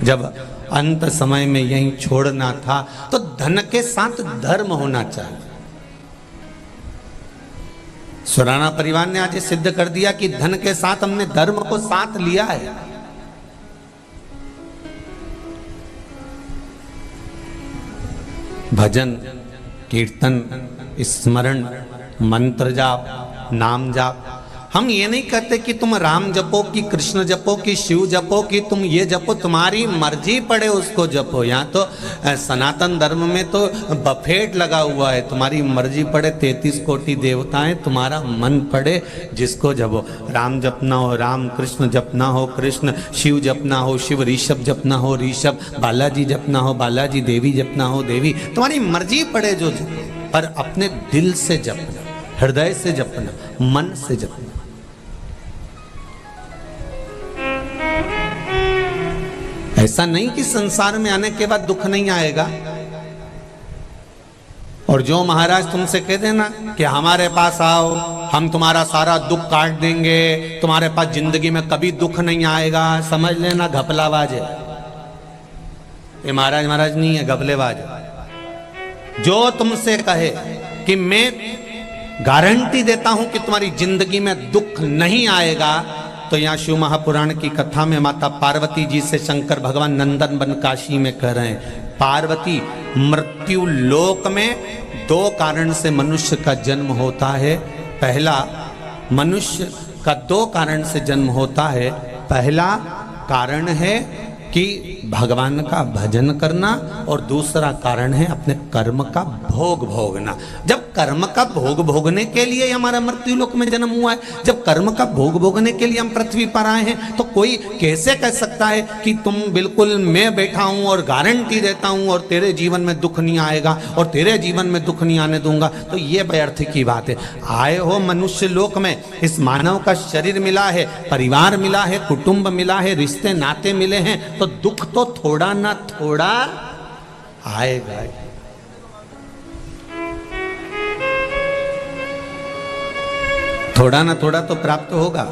जब अंत समय में यही छोड़ना था तो धन के साथ धर्म होना चाहिए। सुराना परिवार ने आज सिद्ध कर दिया कि धन के साथ हमने धर्म को साथ लिया है। भजन, कीर्तन, स्मरण, मंत्र जाप, नाम जाप। हम ये नहीं कहते कि तुम राम जपो कि कृष्ण जपो कि शिव जपो कि तुम ये जपो, तुम्हारी मर्जी पड़े उसको जपो। यहाँ तो सनातन धर्म में तो बफेट लगा हुआ है, तुम्हारी मर्जी पड़े 33 कोटि देवताएं, तुम्हारा मन पड़े जिसको जपो। राम जपना हो राम, कृष्ण जपना हो कृष्ण, शिव जपना हो शिव, ऋषभ जपना हो ऋषभ, बालाजी जपना हो बालाजी, देवी जपना हो देवी, तुम्हारी मर्जी पड़े जो जपो, पर अपने दिल से जपना, हृदय से जपना, मन से जपना। ऐसा नहीं कि संसार में आने के बाद दुख नहीं आएगा। और जो महाराज तुमसे कह देना कि हमारे पास आओ, हम तुम्हारा सारा दुख काट देंगे, तुम्हारे पास जिंदगी में कभी दुख नहीं आएगा, समझ लेना घपलाबाज है ये। महाराज महाराज नहीं है, घपलेबाज है। जो तुमसे कहे कि मैं गारंटी देता हूं कि तुम्हारी जिंदगी में दुख नहीं आएगा, तो यहाँ शिव महापुराण की कथा में माता पार्वती जी से शंकर भगवान नंदन बन काशी में कह रहे हैं, पार्वती मृत्यु लोक में 2 कारण से मनुष्य का जन्म होता है। पहला, मनुष्य का 2 कारण से जन्म होता है। पहला कारण है कि भगवान का भजन करना, और दूसरा कारण है अपने कर्म का भोग भोगना। जब कर्म का भोग भोगने के लिए हमारा मृत्यु लोक में जन्म हुआ है, जब कर्म का भोग भोगने के लिए हम पृथ्वी पर आए हैं, तो कोई कैसे कह सकता है कि तुम बिल्कुल मैं बैठा हूं और गारंटी देता हूं और तेरे जीवन में दुख नहीं आएगा और तेरे जीवन में दुख नहीं आने दूंगा, तो ये व्यर्थ की बात है। आए हो मनुष्य लोक में, इस मानव का शरीर मिला है, परिवार मिला है, कुटुंब मिला है, रिश्ते नाते मिले हैं, तो दुख तो थोड़ा ना थोड़ा आएगा। थोड़ा ना थोड़ा तो प्राप्त होगा,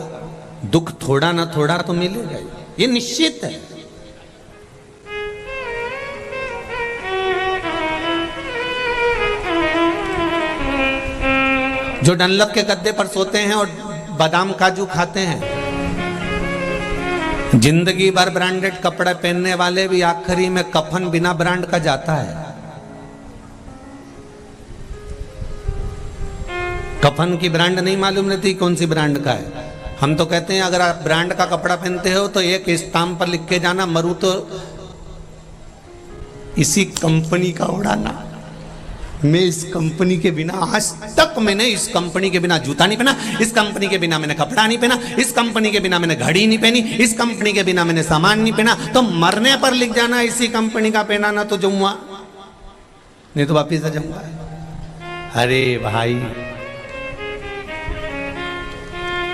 दुख थोड़ा ना थोड़ा तो मिलेगा, ये निश्चित है। जो डनलप के गद्दे पर सोते हैं और बादाम काजू खाते हैं, जिंदगी भर ब्रांडेड कपड़े पहनने वाले भी आखिरी में कफन बिना ब्रांड का जाता है। कफन की ब्रांड नहीं मालूम रहती कौन सी ब्रांड का है। हम तो कहते हैं अगर आप ब्रांड का कपड़ा पहनते हो तो एक स्टाम्प पर लिख के जाना, मरू तो इसी कंपनी का उड़ाना। मैं इस कंपनी के बिना, आज तक मैंने इस कंपनी के बिना जूता नहीं पहना, इस कंपनी के बिना मैंने कपड़ा नहीं पहना, इस कंपनी के बिना मैंने घड़ी नहीं पहनी, इस कंपनी के बिना मैंने सामान नहीं पहना। तो मरने पर लिख जाना इसी कंपनी का पहना, ना तो जाऊंगा नहीं तो वापिस आ जाऊंगा। अरे भाई,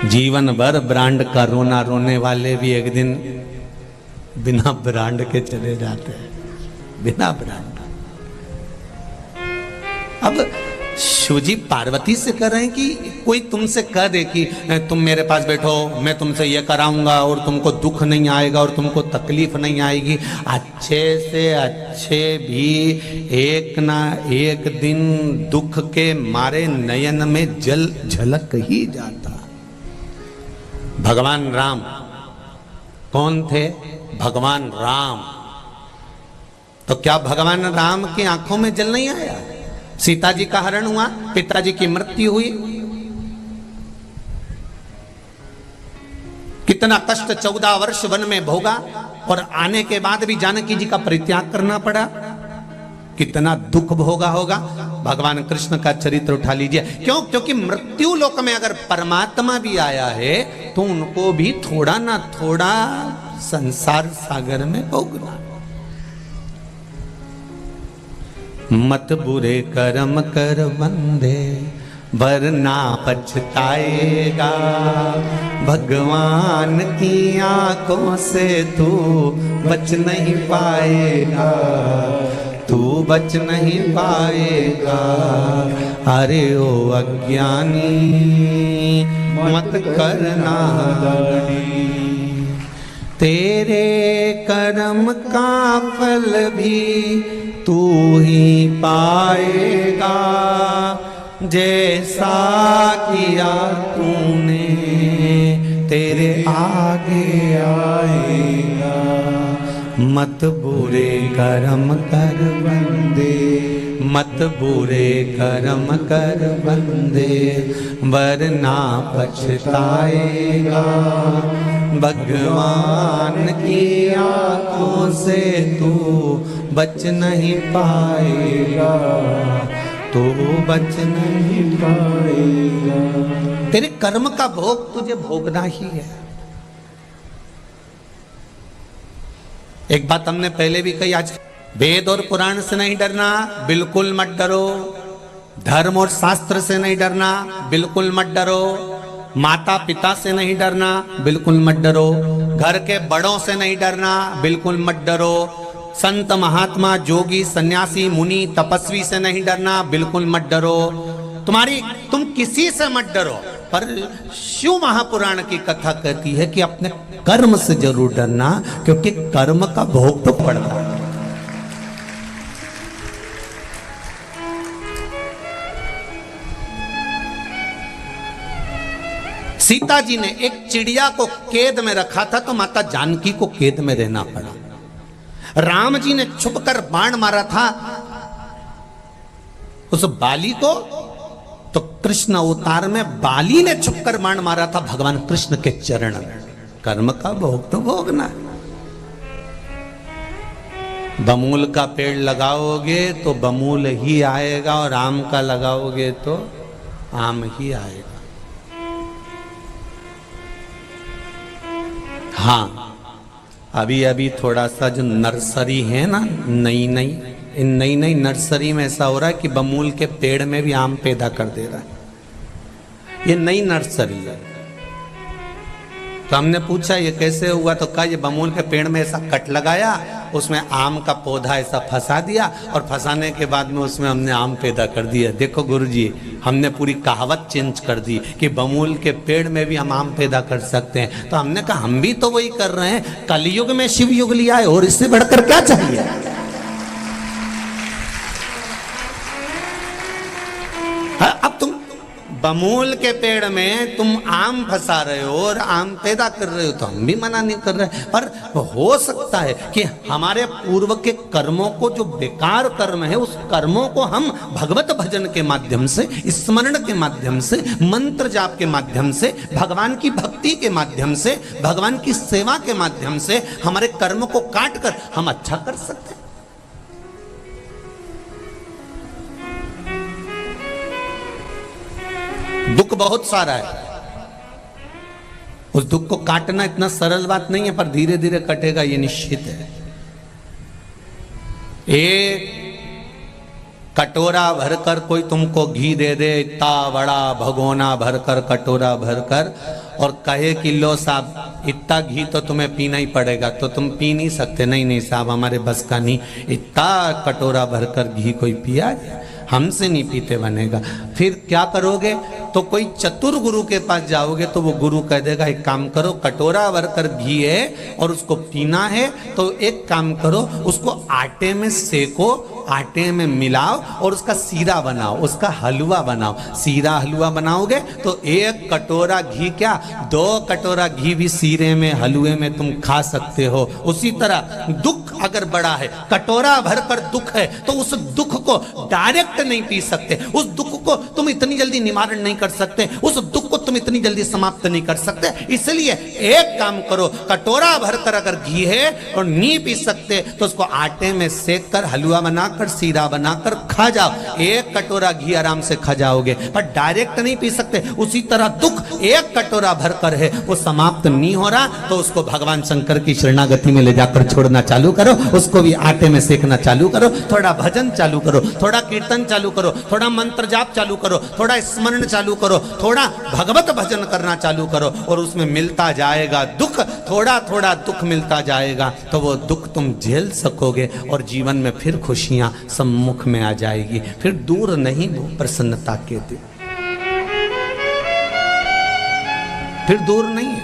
जीवन भर ब्रांड का रोना रोने वाले भी एक दिन बिना ब्रांड के चले जाते हैं, बिना ब्रांड। अब शिवजी पार्वती से कह रहे हैं कि कोई तुमसे कह दे कि तुम मेरे पास बैठो, मैं तुमसे ये कराऊंगा और तुमको दुख नहीं आएगा और तुमको तकलीफ नहीं आएगी। अच्छे से अच्छे भी एक ना एक दिन दुख के मारे नयन में जल झलक ही जाता। भगवान राम कौन थे? भगवान राम। तो क्या भगवान राम की आंखों में जल नहीं आया? सीता जी का हरण हुआ, पिताजी की मृत्यु हुई, कितना कष्ट 14 वर्ष वन में भोगा और आने के बाद भी जानकी जी का परित्याग करना पड़ा, कितना दुख भोगा होगा। भगवान कृष्ण का चरित्र उठा लीजिए। क्यों? क्योंकि मृत्यु लोक में अगर परमात्मा भी आया है तो उनको भी थोड़ा ना थोड़ा संसार सागर में भोगना। मत बुरे कर्म कर बंधे वरना पछताएगा, भगवान की आंखों से तू बच नहीं पाएगा, तू बच नहीं पाएगा। अरे ओ अज्ञानी मत करना तेरे कर्म का फल भी तू ही पाएगा, जैसा किया तूने तेरे आगे आएगा। मत बुरे कर्म कर बंदे, मत बुरे कर्म कर बंदे, वरना पछताएगा। भगवान की आंखों से तू बच नहीं पाएगा, तू बच नहीं पाएगा। तेरे कर्म का भोग तुझे भोगना ही है। एक बात हमने पहले भी कही, आज वेद और पुराण से नहीं डरना, बिल्कुल मत डरो। धर्म और शास्त्र से नहीं डरना, बिल्कुल मत डरो। माता पिता से नहीं डरना, बिल्कुल मत डरो। घर के बड़ों से नहीं डरना, बिल्कुल मत डरो। संत महात्मा जोगी सन्यासी मुनि तपस्वी से नहीं डरना, बिल्कुल मत डरो। तुम किसी से मत डरो, पर शिव महापुराण की कथा कहती है कि अपने कर्म से जरूर डरना, क्योंकि कर्म का भोग तो पड़ता है। सीता जी ने एक चिड़िया को कैद में रखा था, तो माता जानकी को कैद में रहना पड़ा। राम जी ने छुपकर बाण मारा था उस बाली को, तो कृष्ण अवतार में बाली ने छुपकर बाण मारा था भगवान कृष्ण के चरण में। कर्म का भोग तो भोगना। बमूल का पेड़ लगाओगे तो बमूल ही आएगा, और आम का लगाओगे तो आम ही आएगा। हाँ, अभी अभी थोड़ा सा जो नर्सरी है ना, नई नई नर्सरी में ऐसा हो रहा है कि बमूल के पेड़ में भी आम पैदा कर दे रहा है। ये नई नर्सरी है। तो हमने पूछा ये कैसे हुआ, तो कहा ये बमूल के पेड़ में ऐसा कट लगाया, उसमें आम का पौधा ऐसा फंसा दिया, और फंसाने के बाद में उसमें हमने आम पैदा कर दिया। देखो गुरुजी, हमने पूरी कहावत चेंज कर दी कि बमूल के पेड़ में भी हम आम पैदा कर सकते हैं। तो हमने कहा हम भी तो वही कर रहे हैं। कलयुग में शिव युग लिया है, और इससे बढ़कर क्या चाहिए। अब तुम बमूल के पेड़ में तुम आम फंसा रहे हो और आम पैदा कर रहे हो, तो हम भी मना नहीं कर रहे। पर हो सकता है कि हमारे पूर्व के कर्मों को, जो बेकार कर्म है, उस कर्मों को हम भगवत भजन के माध्यम से, स्मरण के माध्यम से, मंत्र जाप के माध्यम से, भगवान की भक्ति के माध्यम से, भगवान की सेवा के माध्यम से हमारे कर्म को काट कर हम अच्छा कर सकते हैं। दुख बहुत सारा है, उस दुख को काटना इतना सरल बात नहीं है, पर धीरे धीरे कटेगा ये निश्चित है। एक कटोरा भरकर कोई तुमको घी दे दे, इतना बड़ा भगोना भरकर, कटोरा भरकर, और कहे कि लो साहब इतना घी तो तुम्हें पीना ही पड़ेगा, तो तुम पी नहीं सकते। नहीं साहब, हमारे बस का नहीं, इतना कटोरा भरकर घी कोई पिया, हमसे नहीं पीते बनेगा। फिर क्या करोगे, तो कोई चतुर गुरु के पास जाओगे, तो वो गुरु कह देगा एक काम करो, कटोरा भरकर घी है और उसको पीना है, तो एक काम करो, उसको आटे में सेको, आटे में मिलाओ और उसका सीरा बनाओ, उसका हलवा बनाओ। सीरा हलवा बनाओगे तो एक कटोरा घी क्या, 2 कटोरा घी भी सीरे में, हलवे में तुम खा सकते हो। उसी तरह दुख अगर बड़ा है, कटोरा भरकर दुख है, तो उस दुख को डायरेक्ट नहीं पी सकते, उस दुख को तुम इतनी जल्दी निवारण नहीं कर सकते, उस दुख को तुम इतनी जल्दी समाप्त नहीं कर सकते। इसलिए एक काम करो, कटोरा भरकर अगर घी है और नहीं पी सकते, तो उसको आटे में सेक कर, हलवा बनाकर, सीरा बनाकर खा जाओ। एक कटोरा घी आराम से खा जाओगे, पर डायरेक्ट नहीं पी सकते। उसी तरह दुख एक कटोरा भरकर है, वो समाप्त नहीं हो रहा, तो उसको भगवान शंकर की शरणागति में ले जाकर छोड़ना चालू करो, उसको भी आटे में सेकना चालू करो, थोड़ा भजन चालू करो, थोड़ा कीर्तन चालू करो, थोड़ा मंत्र जाप चालू करो, थोड़ा स्मरण चालू करो, थोड़ा भगवत भजन करना चालू करो, और उसमें मिलता जाएगा दुख, थोड़ा थोड़ा दुख मिलता जाएगा, तो वो दुख तुम झेल सकोगे और जीवन में फिर खुशियां सम्मुख में आ जाएगी। फिर दूर नहीं वो प्रसन्नता के दिन, फिर दूर नहीं है।